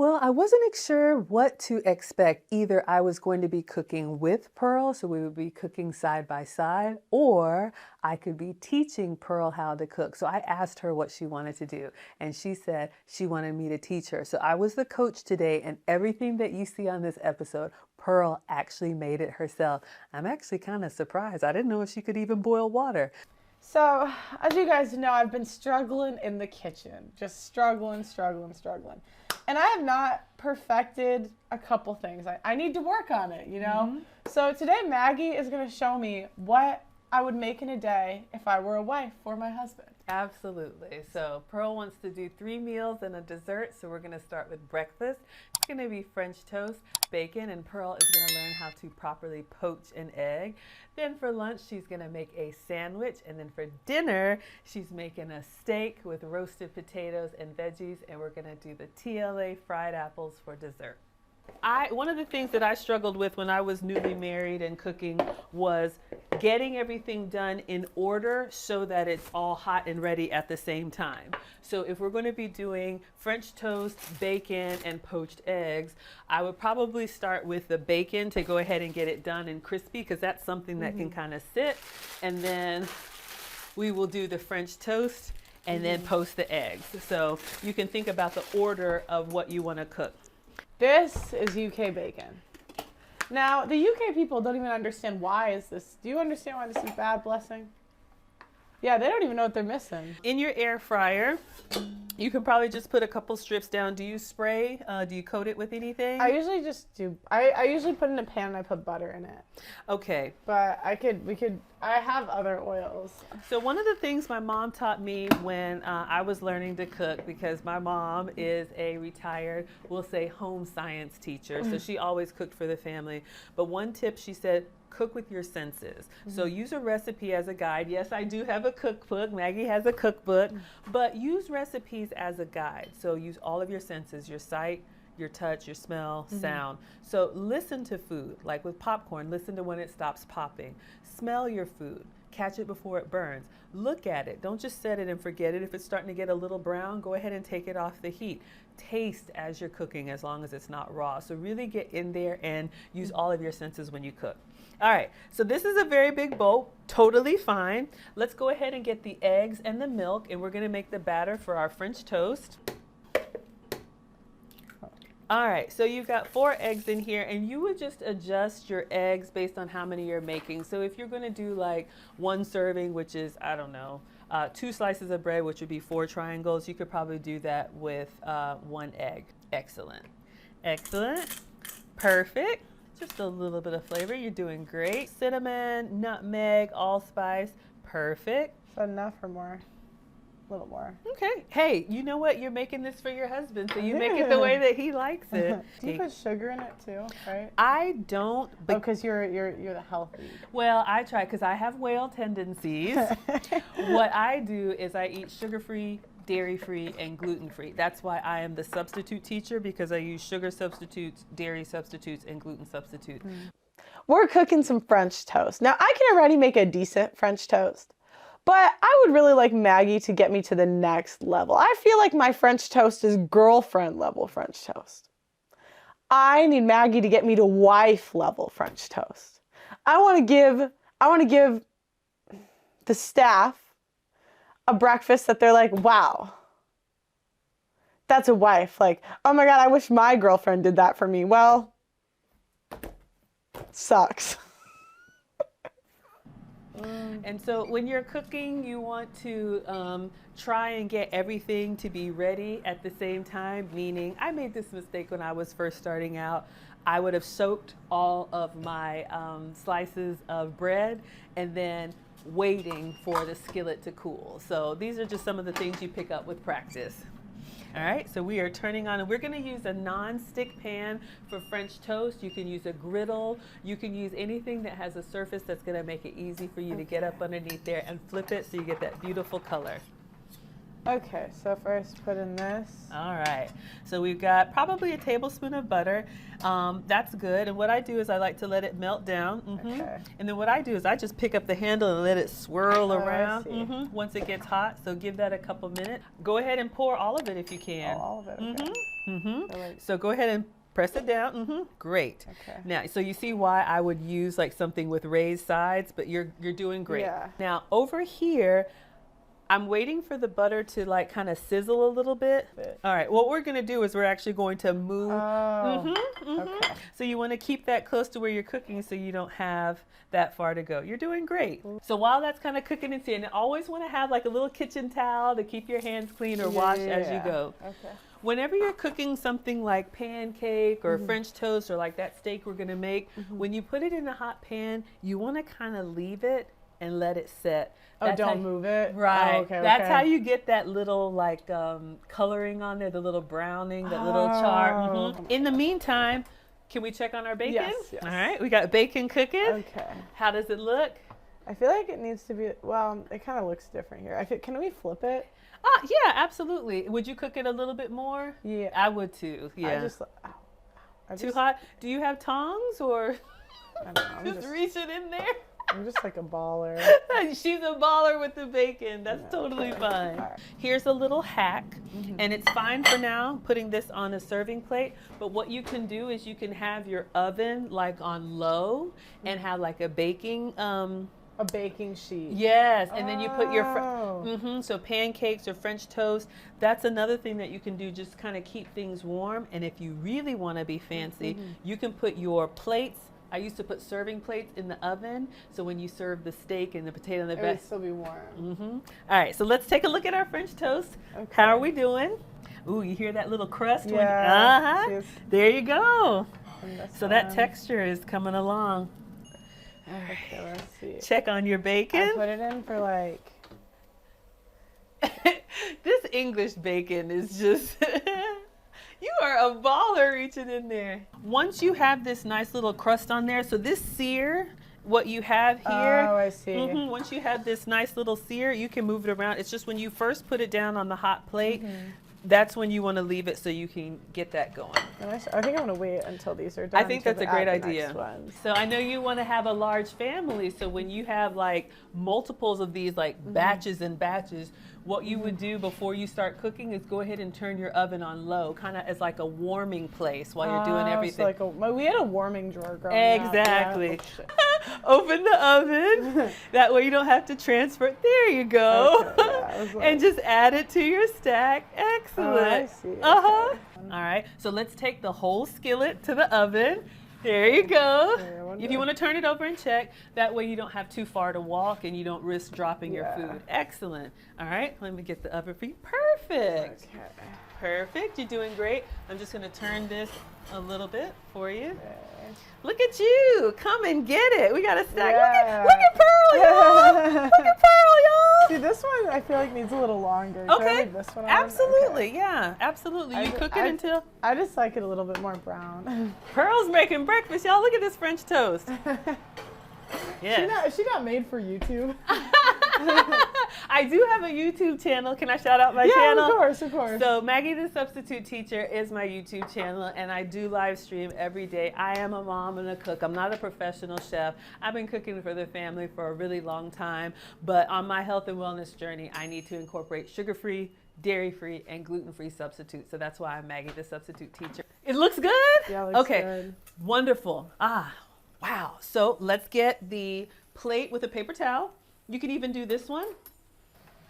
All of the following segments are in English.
Well, I wasn't sure what to expect. Either I was going to be cooking with Pearl, so we would be cooking side by side, or I could be teaching Pearl how to cook. So I asked her what she wanted to do, and she said she wanted me to teach her. So I was the coach today, and everything that you see on this episode, Pearl actually made it herself. I'm actually kind of surprised. I didn't know if she could even boil water. So, as you guys know, I've been struggling in the kitchen. Just struggling. And I have not perfected a couple things. I need to work on it, you know? Mm-hmm. So today Maggie is going to show me what I would make in a day if I were a wife for my husband. Absolutely. So Pearl wants to do 3 meals and a dessert. So we're going to start with breakfast. It's going to be French toast, bacon, and Pearl is going to learn how to properly poach an egg. Then for lunch, she's going to make a sandwich. And then for dinner, she's making a steak with roasted potatoes and veggies. And we're going to do the TLA fried apples for dessert. One of the things that I struggled with when I was newly married and cooking was getting everything done in order so that it's all hot and ready at the same time. So if we're going to be doing French toast, bacon, and poached eggs, I would probably start with the bacon to go ahead and get it done and crispy, because that's something that can kind of sit. And then we will do the French toast and then poach the eggs. So you can think about the order of what you want to cook. This is UK bacon. Now, the UK people don't even understand why is this. Do you understand why this is bad, Blessing? Yeah, they don't even know what they're missing. In your air fryer, you can probably just put a couple strips down. Do you spray? Do you coat it with anything? I usually just do. I usually put it in a pan and I put butter in it. Okay. But I have other oils. So one of the things my mom taught me when I was learning to cook, because my mom is a retired, we'll say, home science teacher. So she always cooked for the family. But one tip, she said, cook with your senses. So use a recipe as a guide. Yes, I do have a cookbook. Maggie has a cookbook, but use recipes as a guide. So use all of your senses, your sight, your touch, your smell, sound. So listen to food, like with popcorn, listen to when it stops popping. Smell your food. Catch it before it burns. Look at it. Don't just set it and forget it. If it's starting to get a little brown, go ahead and take it off the heat. Taste as you're cooking, as long as it's not raw. So really get in there and use all of your senses when you cook. All right, so this is a very big bowl, totally fine. Let's go ahead and get the eggs and the milk, and we're gonna make the batter for our French toast. All right, so you've got 4 eggs in here, and you would just adjust your eggs based on how many you're making. So if you're gonna do like 1 serving, which is, I don't know, 2 slices of bread, which would be 4 triangles, you could probably do that with 1 egg. Excellent, excellent, perfect. Just a little bit of flavor. You're doing great. Cinnamon, nutmeg, allspice. Perfect. Is that enough or more? A little more. Okay. Hey, you know what? You're making this for your husband, so you make it the way that he likes it. Do you put sugar in it too, right? I don't. But because you're the healthy. Well, I try, because I have whale tendencies. What I do is I eat sugar-free, dairy-free, and gluten-free. That's why I am the substitute teacher, because I use sugar substitutes, dairy substitutes, and gluten substitutes. We're cooking some French toast. Now, I can already make a decent French toast, but I would really like Maggie to get me to the next level. I feel like my French toast is girlfriend level French toast. I need Maggie to get me to wife level French toast. I want to give the staff a breakfast that they're like, wow, that's a wife. Like, oh my God, I wish my girlfriend did that for me. Well, sucks. And so when you're cooking, you want to try and get everything to be ready at the same time, meaning I made this mistake when I was first starting out. I would have soaked all of my slices of bread and then waiting for the skillet to cool. So these are just some of the things you pick up with practice. All right, so we are turning on, and we're going to use a non-stick pan for French toast. You can use a griddle. You can use anything that has a surface that's going to make it easy for you to get up underneath there and flip it so you get that beautiful color. Okay, so first put in this. All right, so we've got probably a tablespoon of butter. That's good. And what I do is I like to let it melt down. Okay. And then what I do is I just pick up the handle and let it swirl around I see. once it gets hot. So give that a couple minutes. Go ahead and pour all of it if you can. Oh, all of it, okay. So go ahead and press it down. Great. Okay. Now, so you see why I would use like something with raised sides, but you're doing great. Yeah. Now over here, I'm waiting for the butter to like kind of sizzle a little bit. All right, what we're gonna do is we're actually going to move. Okay. So you wanna keep that close to where you're cooking so you don't have that far to go. You're doing great. So while that's kind of cooking and seeing, always wanna have like a little kitchen towel to keep your hands clean or wash as you go. Okay. Whenever you're cooking something like pancake or French toast or like that steak we're gonna make, when you put it in a hot pan, you wanna kind of leave it and let it set. Oh, don't move it? Right. Oh, okay, That's how you get that little like coloring on there, the little browning, that little char. In the meantime, can we check on our bacon? Yes. All right, we got bacon cooking. Okay. How does it look? I feel like it needs to be, well, it kind of looks different here. Can we flip it? Yeah, absolutely. Would you cook it a little bit more? Yeah. I would too. Yeah. Too hot? Do you have tongs or I don't know, I'm just reach it in there? I'm just like a baller. She's a baller with the bacon. That's totally fine. Right. Here's a little hack, and it's fine for now putting this on a serving plate, but what you can do is you can have your oven like on low and have like a baking a baking sheet. Yes, and then you put your so pancakes or French toast. That's another thing that you can do, just kind of keep things warm. And if you really want to be fancy, you can put your plates. I used to put serving plates in the oven, so when you serve the steak and the potato and the It would still be warm. All right, so let's take a look at our French toast. Okay. How are we doing? Ooh, you hear that little crust? Yeah. There you go. So that one. texture is coming along. All right. Okay, let's see. Check on your bacon. I put it in for like. This English bacon is just. You are a baller reaching in there. Once you have this nice little crust on there, so this sear, what you have here. Oh, I see. Once you have this nice little sear, you can move it around. It's just when you first put it down on the hot plate, that's when you want to leave it so you can get that going. I think I'm going to wait until these are done. I think that's a great add the idea. next ones. So I know you want to have a large family, so when you have like multiples of these like batches and batches, what you would do before you start cooking is go ahead and turn your oven on low, kind of as like a warming place while you're doing everything. So we had a warming drawer growing up. Exactly. Yeah. Open the oven. That way you don't have to transfer it. There you go. Okay, and just add it to your stack. Excellent. Oh, I see. Okay. All right. So let's take the whole skillet to the oven. There you go. If you want to turn it over and check, that way you don't have too far to walk and you don't risk dropping your food. Excellent. All right, let me get the oven for you. Perfect. Okay. Perfect. You're doing great. I'm just going to turn this a little bit for you. Okay. Look at you. Come and get it. We got a stack. Yeah. Look at Pearl, y'all. Look at Pearl, y'all. See, this one I feel like needs a little longer. Okay. Can I leave this one on? Absolutely. Okay. Yeah, absolutely. You cook it until. I just like it a little bit more brown. Pearl's making breakfast, y'all. Look at this French toast. Yeah. Is she not made for YouTube? I do have a YouTube channel. Can I shout out my channel? Yeah, of course. So Maggie the Substitute Teacher is my YouTube channel, and I do live stream every day. I am a mom and a cook. I'm not a professional chef. I've been cooking for the family for a really long time, but on my health and wellness journey, I need to incorporate sugar-free, dairy-free, and gluten-free substitutes. So that's why I'm Maggie the Substitute Teacher. It looks good? Yeah, it looks good. Wonderful. Wow. So let's get the plate with a paper towel. You can even do this one.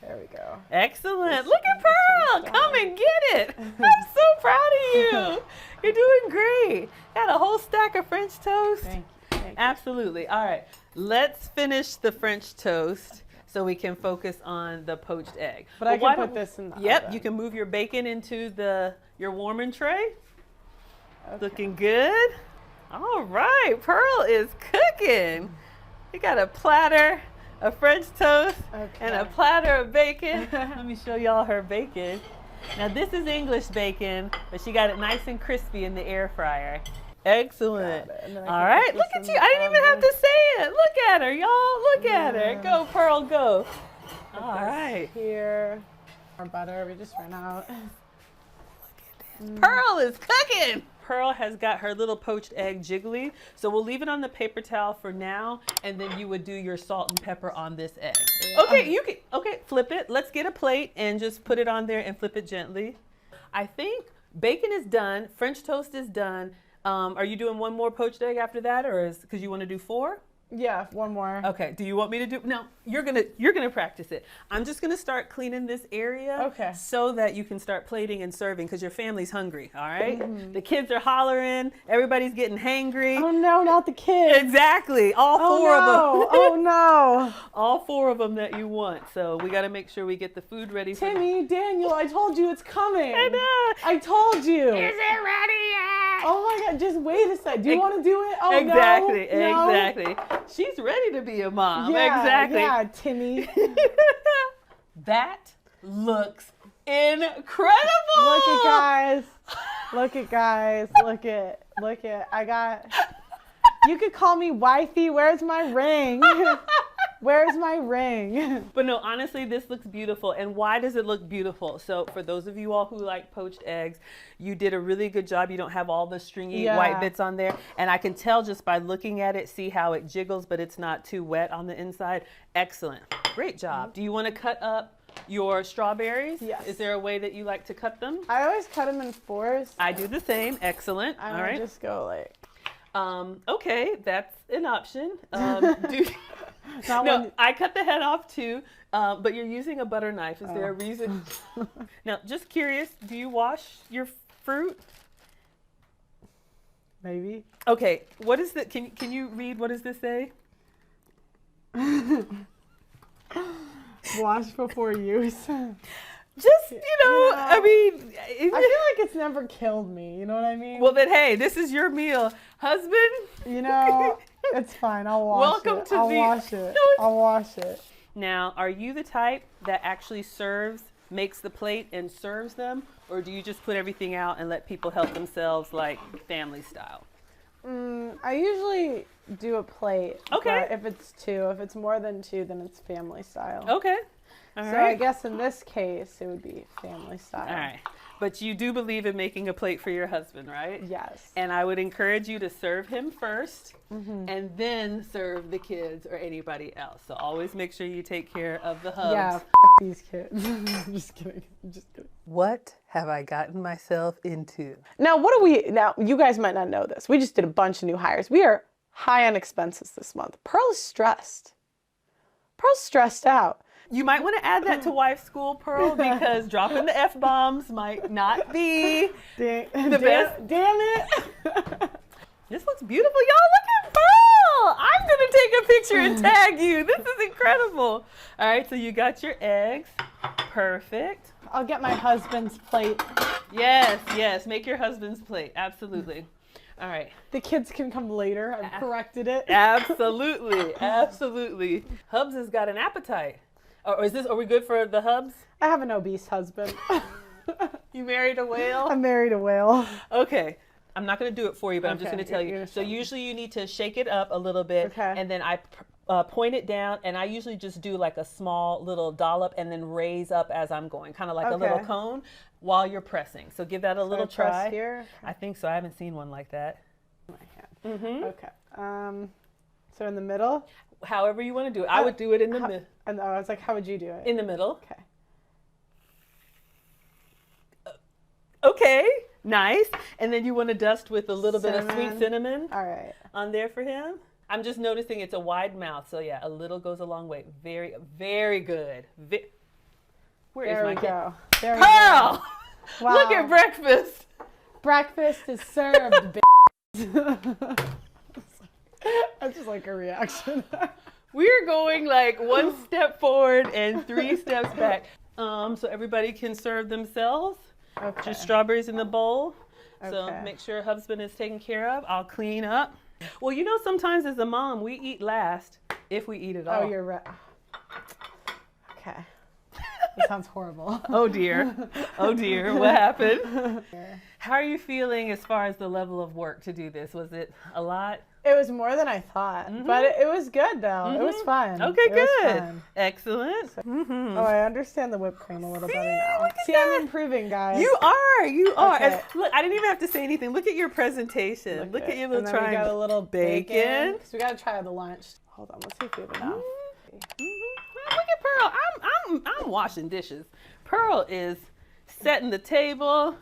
There we go. Excellent. Look at Pearl. Come and get it. I'm so proud of you. You're doing great. Got a whole stack of French toast. Thank you. Absolutely. All right. Let's finish the French toast so we can focus on the poached egg. But I can put this in the oven. You can move your bacon into your warming tray. Okay. Looking good. All right. Pearl is cooking. We got a platter of French toast and a platter of bacon. Let me show y'all her bacon. Now this is English bacon, but she got it nice and crispy in the air fryer. Excellent. All right, look at you. I didn't even have to say it. Look at her, y'all. Look at her. Go, Pearl, go. All right. Here, our butter, we just ran out. Pearl is cooking. Pearl has got her little poached egg jiggly, so we'll leave it on the paper towel for now, and then you would do your salt and pepper on this egg. Okay, flip it. Let's get a plate and just put it on there and flip it gently. I think Bacon is done. French toast is done. Are you doing one more poached egg after that, or is because you want to do 4? Yeah, one more. Okay. Do you want me to do? No, you're gonna practice it. I'm just gonna start cleaning this area. Okay. So that you can start plating and serving because your family's hungry. All right. The kids are hollering. Everybody's getting hangry. Oh no, not the kids. Exactly. All 4 of them. Oh no. All 4 of them that you want. So we got to make sure we get the food ready. Timmy, Daniel, I told you it's coming. I know. I told you. Is it ready yet? Oh my God, just wait a sec. Do you want to do it? Oh exactly. No. Exactly. She's ready to be a mom. Yeah, Exactly. Yeah, Timmy. That looks incredible. Look at guys. Look at guys. Look at. I got. You could call me wifey. Where's my ring? Where's my ring? But no, honestly, this looks beautiful. And why does it look beautiful? So for those of you all who like poached eggs, you did a really good job. You don't have all the stringy white bits on there. And I can tell just by looking at it, see how it jiggles, but it's not too wet on the inside. Excellent. Great job. Do you want to cut up your strawberries? Yes. Is there a way that you like to cut them? I always cut them in 4s. I do the same. Excellent. I All would right. just go like. Okay, that's an option. I cut the head off too, but you're using a butter knife. Is there a reason? Now, just curious, do you wash your fruit? Maybe. Okay, what is the, can you read, what does this say? Wash before use. Just, I mean. I feel like it's never killed me. You know what I mean? Well, then, hey, this is your meal. Husband? It's fine. I'll wash it. I'll wash it. Now, are you the type that actually makes the plate and serves them? Or do you just put everything out and let people help themselves like family style? I usually do a plate. Okay. But if it's 2, if it's more than 2, then it's family style. Okay. All so right. I guess in this case, it would be family style. All right. But you do believe in making a plate for your husband, right? Yes. And I would encourage you to serve him first and then serve the kids or anybody else. So always make sure you take care of the hubs. Yeah, these kids. I'm just kidding. What have I gotten myself into? Now, now you guys might not know this. We just did a bunch of new hires. We are high on expenses this month. Pearl is stressed. Pearl's stressed out. You might want to add that to wife's school, Pearl, because dropping the F-bombs might not be the best. Damn it. This looks beautiful. Y'all, look at Pearl. I'm going to take a picture and tag you. This is incredible. All right, so you got your eggs. Perfect. I'll get my husband's plate. Yes. Make your husband's plate. Absolutely. All right. The kids can come later. I've corrected it. Absolutely. Hubs has got an appetite. Or are we good for the hubs? I have an obese husband. You married a whale? I married a whale. Okay. I'm not going to do it for you, but I'm just going to tell you. So usually you need to shake it up a little bit. Okay. And then I point it down. And I usually just do like a small little dollop and then raise up as I'm going. Kind of like a little cone while you're pressing. So give that a little try. Press here? I think so. I haven't seen one like that. Okay. So in the middle? However you want to do it. I would do it in the middle. And I was like, how would you do it? In the middle. Okay. Okay, nice. And then you want to dust with a little bit of sweet cinnamon. All right. On there for him. I'm just noticing it's a wide mouth. So yeah, a little goes a long way. Very, very good. Where is my go. There we go. Pearl! Wow. Look at breakfast. Breakfast is served, That's just like a reaction. We're going like 1 step forward and 3 steps back. So everybody can serve themselves. Okay. Just strawberries in the bowl. Okay. So make sure husband is taken care of. I'll clean up. Well, sometimes as a mom, we eat last if we eat at all. Oh, you're right. Okay. That sounds horrible. Oh dear. What happened? How are you feeling as far as the level of work to do this? Was it a lot? It was more than I thought, but it was good though. It was fun. Okay, good. Fun. Excellent. Oh, I understand the whipped cream a little better now. Look at See, that. I'm improving, guys. You are. Okay. Look, I didn't even have to say anything. Look at your presentation. Look at your little and then triangle. We got a little bacon. So we got to try the lunch. Hold on, let's see if we have enough. Look at Pearl. I'm washing dishes. Pearl is setting the table,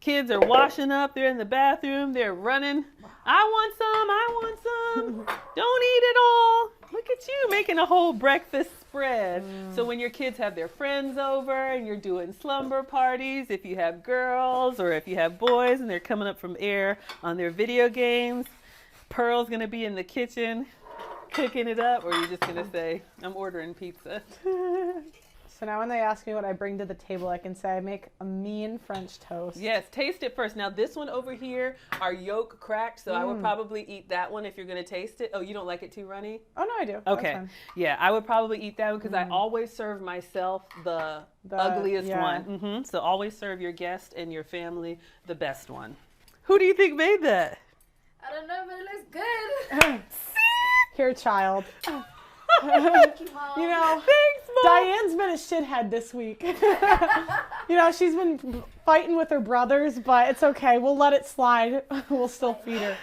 Kids are washing up. They're in the bathroom. They're running. I want some. I want some. Don't eat it all. Look at you making a whole breakfast spread. So when your kids have their friends over and you're doing slumber parties, if you have girls or if you have boys and they're coming up from air on their video games, Pearl's going to be in the kitchen cooking it up, or are you just going to say, I'm ordering pizza? So now when they ask me what I bring to the table, I can say I make a mean French toast. Yes, taste it first. Now this one over here, our yolk cracked, so I would probably eat that one if you're going to taste it. Oh, you don't like it too runny? Oh, no, I do. Okay. Yeah, I would probably eat that one because I always serve myself the ugliest one. So always serve your guest and your family the best one. Who do you think made that? I don't know, but it looks good. Here, child. Thank you, Mom. You know, Thanks, Mom. Diane's been a shithead this week. You know, she's been fighting with her brothers, but it's okay. We'll let it slide. We'll still feed her.